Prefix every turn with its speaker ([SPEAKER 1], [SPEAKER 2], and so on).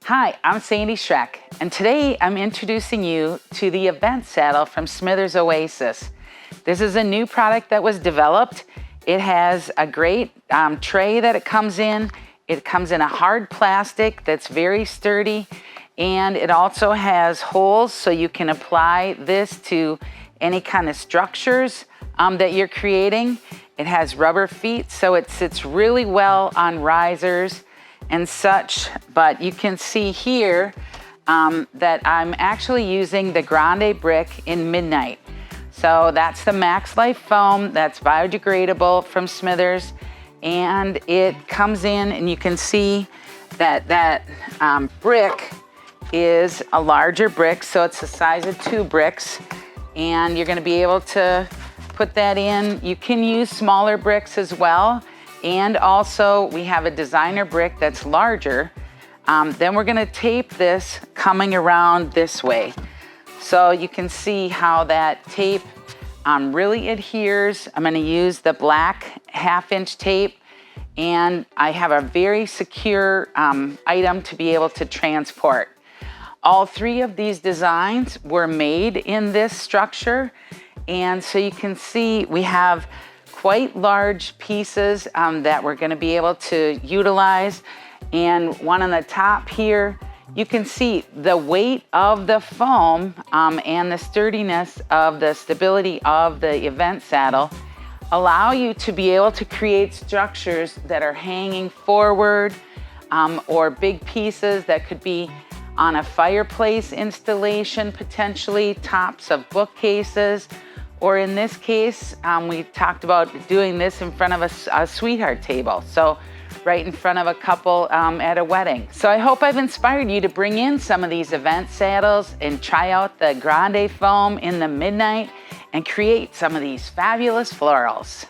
[SPEAKER 1] Hi, I'm Sandy Schreck, and today I'm introducing you to the event saddle from Smithers Oasis. This is a new product that was developed. It has a great tray that it comes in. It comes in a hard plastic that's very sturdy, and it also has holes so you can apply this to any kind of structures that you're creating. It has rubber feet, so it sits really well on risers and such, but you can see here that I'm actually using the Grande brick in Midnight. So that's the Max Life foam that's biodegradable from Smithers, and it comes in and you can see that brick is a larger brick, so it's the size of 2 bricks, and you're gonna be able to put that in. You can use smaller bricks as well. And also we have a designer brick that's larger. Then we're gonna tape this coming around this way. So you can see how that tape really adheres. I'm gonna use the black 1/2-inch tape, and I have a very secure item to be able to transport. All 3 of these designs were made in this structure. And so you can see we have quite large pieces that we're going to be able to utilize. And one on the top here, you can see the weight of the foam and the sturdiness of the stability of the event saddle allow you to be able to create structures that are hanging forward or big pieces that could be on a fireplace installation, potentially tops of bookcases. Or in this case, we talked about doing this in front of a sweetheart table. So right in front of a couple at a wedding. So I hope I've inspired you to bring in some of these event saddles and try out the Grande foam in the Midnight and create some of these fabulous florals.